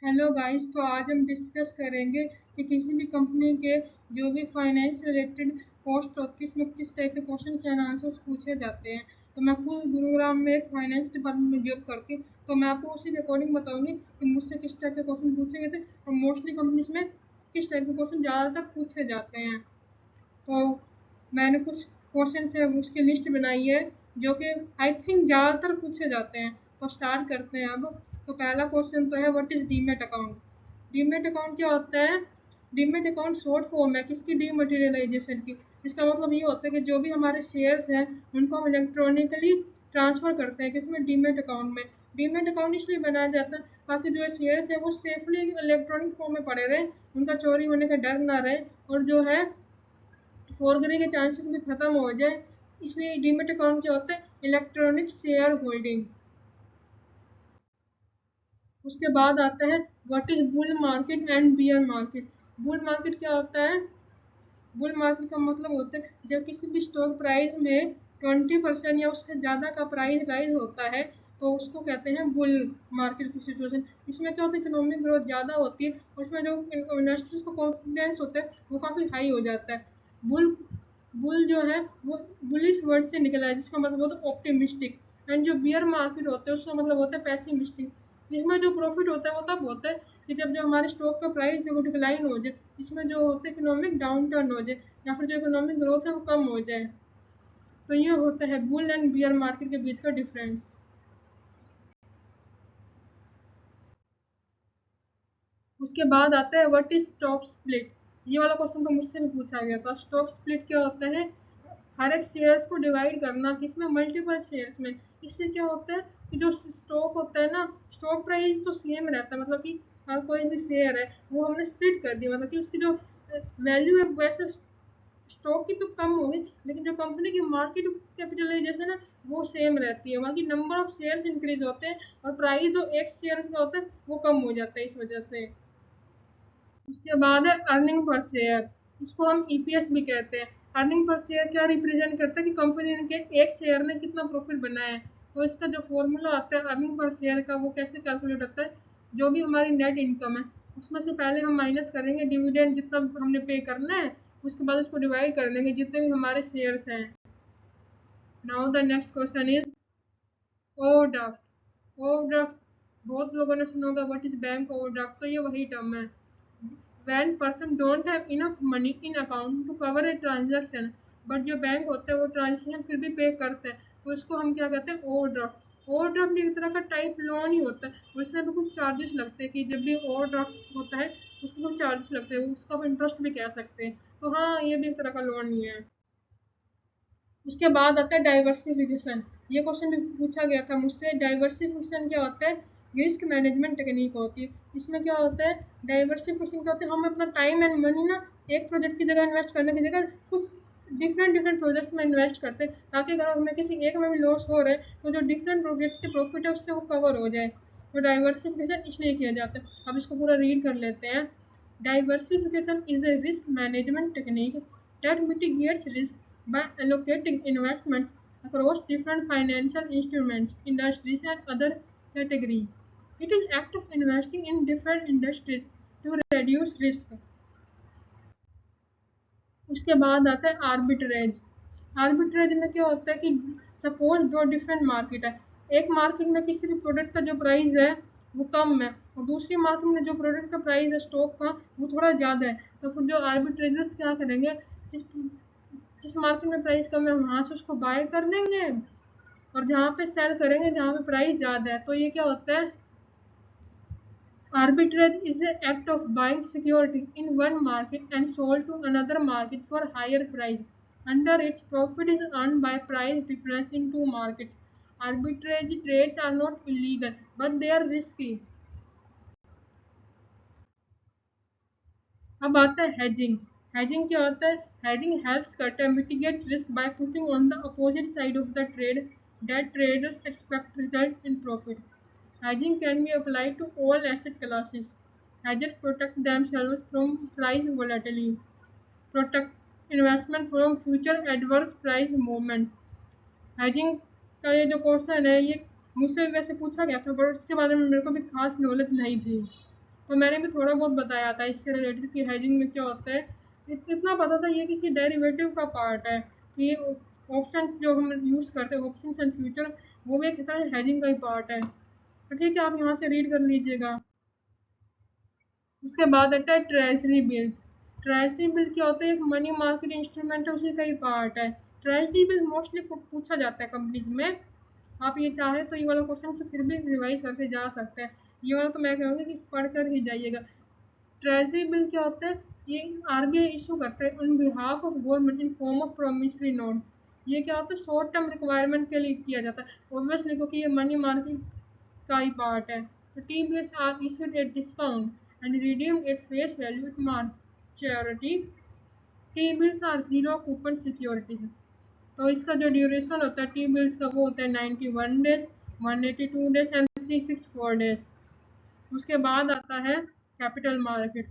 Hello guys, तो आज हम डिस्कस करेंगे कि किसी भी कंपनी के जो भी फाइनेंस रिलेटेड पोस्ट होती है उसमें किस टाइप के क्वेश्चन एंड आंसर्स पूछे जाते हैं। तो मैं खुद गुरुग्राम में एक फाइनेंस डिपार्टमेंट में जॉब करती हूँ, तो मैं आपको उसी के अकॉर्डिंग बताऊंगी कि मुझसे किस टाइप के क्वेश्चन पूछे गए थे और मोस्टली कंपनीज में किस टाइप के क्वेश्चन ज़्यादातर पूछे जाते हैं। तो मैंने कुछ क्वेश्चन है उसकी लिस्ट बनाई है जो कि आई थिंक ज़्यादातर पूछे जाते हैं। तो स्टार्ट करते हैं अब। तो पहला क्वेश्चन तो है, what is demat account. Demat account क्या होता है? डीमेट अकाउंट शॉर्ट फॉर्म है किसकी? डीमटेरियलाइजेशन की। इसका मतलब ये होता है कि जो भी हमारे शेयर्स हैं उनको हम इलेक्ट्रॉनिकली ट्रांसफ़र करते हैं किसमें? डीमेट अकाउंट में। डीमेट अकाउंट इसलिए बनाया जाता है ताकि जो शेयर्स है वो सेफली इलेक्ट्रॉनिक फॉर्म में पड़े रहें, उनका चोरी होने का डर ना रहे और जो है फॉरगरी के चांसेस भी खत्म हो जाए। इसलिए डीमेट अकाउंट क्या होता है? Electronic share holding. उसके बाद आता है, what is bull market and beer market. Bull market क्या होता है? बुल मार्केट का मतलब होता है जब किसी भी स्टॉक प्राइस में 20% या उससे ज़्यादा का प्राइस राइज होता है तो उसको कहते हैं बुल मार्केट की सिचुएशन। इसमें क्या होता है? इकोनॉमिक ग्रोथ ज़्यादा होती है और उसमें जो इन्वेस्टर्स को कॉन्फिडेंस होता है वो काफ़ी हाई हो जाता है। बुल बुल जो है वो बुलिश वर्ड से निकला है जिसका मतलब होता है ऑप्टिमिस्टिक। एंड जो बियर मार्केट होता है उसका मतलब होता है पैसिमिस्टिक। इसमें जो प्रॉफिट होता है वो तब होता है कि जब जो हमारे स्टॉक का प्राइस है वो डिक्लाइन हो जाए, इसमें जो होता है इकोनॉमिक डाउन टर्न हो जाए या फिर जो इकोनॉमिक ग्रोथ है वो कम हो जाए। तो ये होता है बुल एंड बियर मार्केट के बीच का डिफरेंस। उसके बाद आता है, व्हाट इज स्टॉक स्प्लिट। ये वाला क्वेश्चन तो मुझसे भी पूछा गया था। स्टॉक स्प्लिट क्या होता है? हर एक शेयर्स को डिवाइड करना किसमें? मल्टीपल शेयर्स में। इससे क्या होता है कि जो स्टॉक होता है ना, स्टॉक प्राइस तो सेम रहता है, मतलब कि हर कोई भी शेयर है वो हमने स्प्लिट कर दिया, मतलब कि उसकी जो वैल्यू है वैसे स्टॉक की तो कम होगी लेकिन जो कंपनी की मार्केट कैपिटलाइजेशन है वो सेम रहती है। बाकी नंबर ऑफ शेयर्स इंक्रीज होते हैं और प्राइस जो एक शेयर का होता है वो कम हो जाता है इस वजह से। उसके बाद है अर्निंग पर शेयर। इसको हम ईपीएस भी कहते हैं। अर्निंग पर शेयर क्या रिप्रेजेंट करता है कि कंपनी के एक शेयर ने कितना प्रॉफिट बनाया है। तो इसका जो फॉर्मूला आता है अर्निंग पर शेयर का वो कैसे कैलकुलेट होता है? जो भी हमारी नेट इनकम है उसमें से पहले हम माइनस करेंगे डिविडेंड जितना हमने पे करना है, उसके बाद उसको डिवाइड कर देंगे जितने भी हमारे शेयर्स हैं। Now the next question is overdraft. Overdraft बहुत लोगों ने सुना होगा। What is bank overdraft? तो ये वही टर्म है when person don't have enough money in account to cover a transaction, but जो बैंक होता है वो ट्रांजेक्शन फिर भी पे करते हैं तो इसको हम क्या कहते हैं? ओवरड्राफ्ट। ओवरड्राफ्ट एक तरह का टाइप लोन ही होता है और इसमें भी कुछ चार्जेस लगते हैं कि जब भी ओवरड्राफ्ट होता है उसके कुछ चार्जेस लगते हैं, उसको हम इंटरेस्ट भी कह सकते हैं। तो हाँ, ये भी एक तरह का लोन ही है। उसके बाद आता है डाइवर्सिफिकेशन। ये क्वेश्चन भी पूछा गया था मुझसे। डाइवर्सिफिकेशन क्या होता है? रिस्क मैनेजमेंट टेक्निक होती है। इसमें क्या होता है? डाइवर्सिफिकेशन क्या होता है? हम अपना टाइम एंड मनी ना एक प्रोजेक्ट की जगह इन्वेस्ट करने की जगह कुछ डिफरेंट डिफरेंट प्रोजेक्ट्स में इन्वेस्ट करते हैं ताकि अगर हमें किसी एक में भी लॉस हो रहा है तो जो डिफरेंट प्रोजेक्ट्स के प्रॉफिट है उससे वो कवर हो जाए। तो डाइवर्सिफिकेशन इसलिए किया जाता है। अब इसको पूरा रीड कर लेते हैं। Diversification is the risk management technique that mitigates risk by allocating investments across different financial instruments, industries, and other categories. It is act of investing in different industries to reduce risk. उसके बाद आता है arbitrage. Arbitrage में क्या होता है कि suppose दो डिफरेंट मार्केट है, एक मार्केट में किसी भी प्रोडक्ट का जो प्राइस है वो कम है और दूसरी मार्केट में जो प्रोडक्ट का प्राइस है स्टॉक का वो थोड़ा ज़्यादा है। तो फिर जो आर्बिट्रेजर्स क्या करेंगे, जिस जिस मार्केट में प्राइस कम है वहाँ से उसको बाय कर लेंगे और जहाँ पे सेल करेंगे जहाँ पे प्राइस ज़्यादा है। तो ये क्या होता है? Arbitrage is the act of buying security in one market and sold to another market for higher price. Under its profit is earned by price difference in two markets. Arbitrage trades are not illegal, but they are risky. अब आता है hedging. Hedging क्या होता है? Hedging helps cut and mitigate risk by putting on the opposite side of the trade that traders expect result in profit. Hedging can be applied to all asset classes. Hedgers protect themselves from price volatility, protect investment from future adverse price movement. Hedging का ये जो question है ये मुझसे वैसे पूछा गया था पर उसके बारे में मेरे को भी खास नॉलेज नहीं थी। तो मैंने भी थोड़ा बहुत बताया था इससे रिलेटेड कि हेजिंग में क्या होता है। इतना पता था ये किसी डेरिवेटिव का पार्ट है कि ऑप्शंस जो हम यूज़ करते हैं ऑप्शंस एंड फ्यूचर, वो भी एक तरह हेजिंग का ही पार्ट है। तो ठीक है, आप यहाँ से रीड कर लीजिएगा। उसके बाद आता है ट्रेजरी बिल्स। ट्रेजरी बिल क्या होता है? एक मनी मार्केट इंस्ट्रूमेंट है, उसी का ही पार्ट है। ट्रेजरी बिल मोस्टली पूछा जाता है कंपनीज में। आप ये चाहे तो ये वाला क्वेश्चन से फिर भी रिवाइज करके जा सकते हैं। ये वाला तो मैं कहूँगी कि पढ़ कर ही जाइएगा। ट्रेजरी बिल क्या होता है? ये आरबीआई इशू करता है on behalf of government in form of promissory note. ये क्या होता है? शॉर्ट टर्म रिक्वायरमेंट के लिए किया जाता है ऑब्वियसली, क्योंकि ये मनी मार्केट का ही पार्ट है। तो T bills are issued at discount and redeemed at face value at maturity. T bills are zero coupon securities. तो इसका जो ड्यूरेशन होता है टी बिल्स का वो होता है 91 डेज, 182 डेज एंड 364 डेज। उसके बाद आता है कैपिटल मार्केट।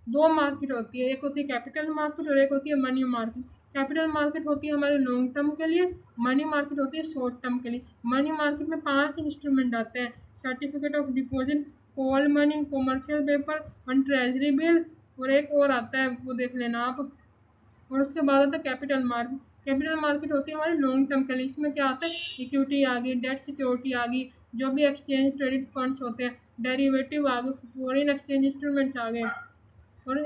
दो मार्केट होती है, एक होती है कैपिटल मार्केट और एक होती है मनी मार्केट। कैपिटल मार्केट होती है हमारे लॉन्ग टर्म के लिए, मनी मार्केट होती है शॉर्ट टर्म के लिए। मनी मार्केट में 5 इंस्ट्रूमेंट आते हैं: certificate of deposit, call money, commercial paper, one treasury bill, और एक और आता है वो देख लेना आप। और उसके बाद आता है कैपिटल मार्केट। कैपिटल मार्केट होती है हमारे लॉन्ग टर्म के लिए। इसमें क्या आता है? इक्विटी आ गई, डेट सिक्योरिटी आ गई, जो भी एक्सचेंज ट्रेडेड फंड्स होते हैं, डेरिवेटिव आ गए, फॉरेन एक्सचेंज इंस्ट्रूमेंट्स आ गए। और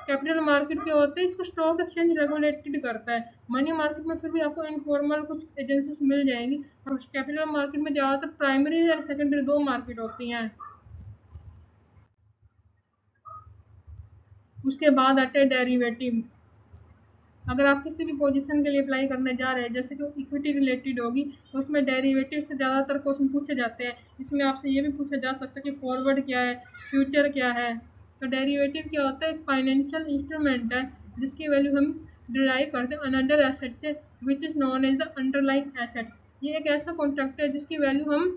कैपिटल मार्केट क्या होते हैं? इसको स्टॉक एक्सचेंज रेगुलेटेड करता है। मनी मार्केट में फिर भी आपको इनफॉर्मल कुछ एजेंसीज मिल जाएंगी, और कैपिटल मार्केट में ज़्यादातर प्राइमरी और सेकेंडरी दो मार्केट होती हैं। उसके बाद आते हैं डेरिवेटिव। अगर आप किसी भी पोजीशन के लिए अप्लाई करने जा रहे हैं, जैसे कि इक्विटी रिलेटेड होगी, तो उसमें डेरिवेटिव से ज़्यादातर क्वेश्चन पूछे जाते हैं। इसमें आपसे ये भी पूछा जा सकता है कि फॉरवर्ड क्या है, फ्यूचर क्या है। तो डेरिवेटिव क्या होता है? फाइनेंशियल इंस्ट्रूमेंट है जिसकी वैल्यू हम डिराइव करते हैं अनदर एसेट से, which is known as the underlying asset. ये एक ऐसा कॉन्ट्रैक्ट है जिसकी वैल्यू हम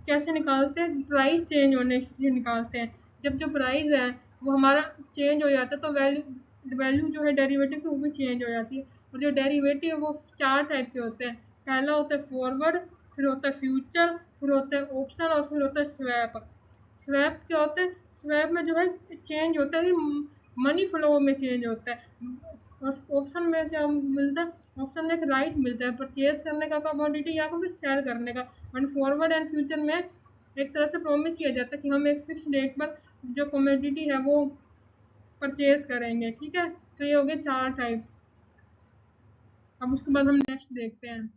कैसे निकालते हैं? प्राइस चेंज होने से निकालते हैं। जब जो प्राइस है वो हमारा चेंज हो जाता है, तो वैल्यू वैल्यू जो है डेरिवेटिव की वो भी चेंज हो जाती है। और जो डेरिवेटिव है वो 4 टाइप के होते हैं। पहला होता है फॉरवर्ड, फिर होता है फ्यूचर, फिर होता है ऑप्शन, और फिर होता है स्वैप। स्वैप क्या होता है? स्वैप में जो है चेंज होता है, मनी फ्लो में चेंज होता है। और ऑप्शन में क्या मिलता है? ऑप्शन में एक राइट मिलता है परचेज करने का कमोडिटी या फिर सेल करने का। एंड फॉरवर्ड एंड फ्यूचर में एक तरह से प्रॉमिस किया जाता है कि हम एक फिक्स डेट पर जो कमोडिटी है वो परचेज करेंगे। ठीक है, तो ये हो गए 4 टाइप। अब उसके बाद हम नेक्स्ट देखते हैं।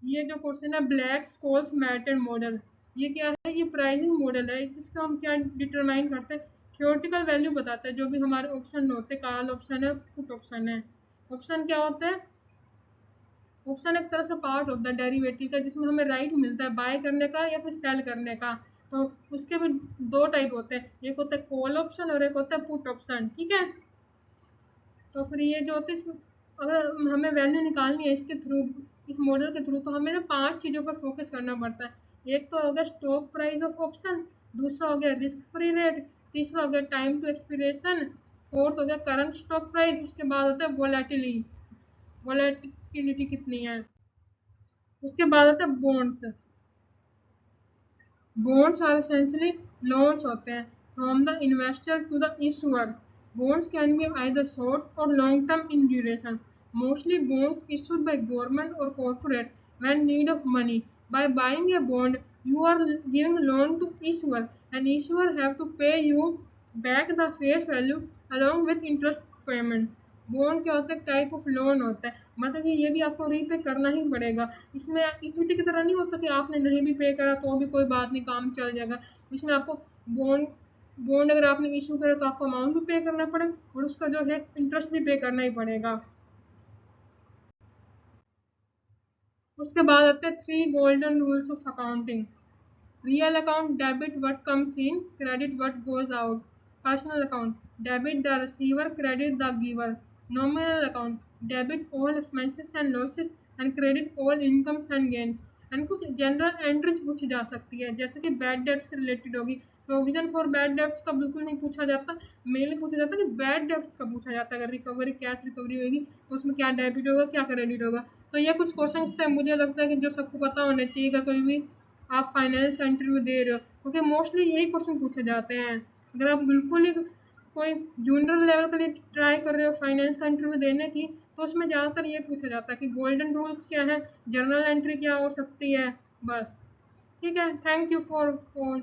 ये जो क्वेश्चन है ब्लैक स्कोल्स मैटर मॉडल, ये क्या है? ये प्राइसिंग मॉडल है जिसका हम क्या डिटरमाइन करते हैं? थ्योरेटिकल वैल्यू बताता है जो भी हमारे ऑप्शन होते हैं, कॉल ऑप्शन है, पुट ऑप्शन है। ऑप्शन क्या होता है? ऑप्शन एक तरह से पार्ट होता है डेरिवेटिव का, जिसमें हमें राइट मिलता है बाय करने का या फिर सेल करने का। तो उसके भी 2 टाइप होते हैं, एक होता है कॉल ऑप्शन और एक होता है पुट ऑप्शन। ठीक है, तो फिर ये जो होता है, अगर हमें वैल्यू निकालनी है इसके थ्रू, इस मॉडल के थ्रू, तो हमें ना 5 चीज़ों पर फोकस करना पड़ता है। एक तो हो गया स्टॉक प्राइस ऑफ ऑप्शन, दूसरा हो गया रिस्क फ्री रेट, तीसरा हो गया टाइम टू एक्सपीरिएशन, फोर्थ हो गया करंट स्टॉक प्राइस, उसके बाद होता है वोलेटिलिटी कितनी है। उसके बाद आता है bonds. Bonds are essentially loans होते हैं from the investor to the issuer. Bonds can be either short or long term in duration. Mostly bonds issued by government or corporate when need of money. By buying a bond, you are giving loan to issuer, and issuer have to pay you back the face value along with interest payment. Bond क्या होता है? Type of loan होता है, मतलब कि ये भी आपको रीपे करना ही पड़ेगा। इसमें इक्विटी की तरह नहीं होता कि आपने नहीं भी पे करा तो भी कोई बात नहीं, काम चल जाएगा। इसमें आपको बॉन्ड बॉन्ड अगर आपने इशू करा तो आपको अमाउंट भी पे करना पड़ेगा और उसका जो है इंटरेस्ट भी पे करना ही पड़ेगा। उसके बाद आते हैं 3 golden rules of accounting. Real account debit what comes in, credit what goes out. Personal account debit the receiver, credit the giver. Nominal account debit all expenses and losses and credit all incomes and gains. And कुछ general entries पूछी जा सकती है, जैसे कि bad debt से related होगी। Provision for bad debts का बिल्कुल नहीं पूछा जाता, मेनली पूछा जाता है कि बैड डेट्स का पूछा जाता है। अगर रिकवरी कैश रिकवरी होगी तो उसमें क्या डेबिट होगा क्या क्रेडिट होगा। तो ये कुछ क्वेश्चन थे, मुझे लगता है कि जो सबको पता होने चाहिए अगर कोई भी आप फाइनेंस का इंटरव्यू दे रहे हो, क्योंकि मोस्टली यही क्वेश्चन पूछे जाते हैं। अगर आप बिल्कुल ही कोई जूनियर लेवल के लिए ट्राई कर रहे हो फाइनेंस का इंटरव्यू देने की, तो उसमें ज़्यादातर ये पूछा जाता है कि गोल्डन रूल्स क्या है, जर्नल एंट्री क्या हो सकती है, बस। ठीक है, थैंक यू फॉर कॉल।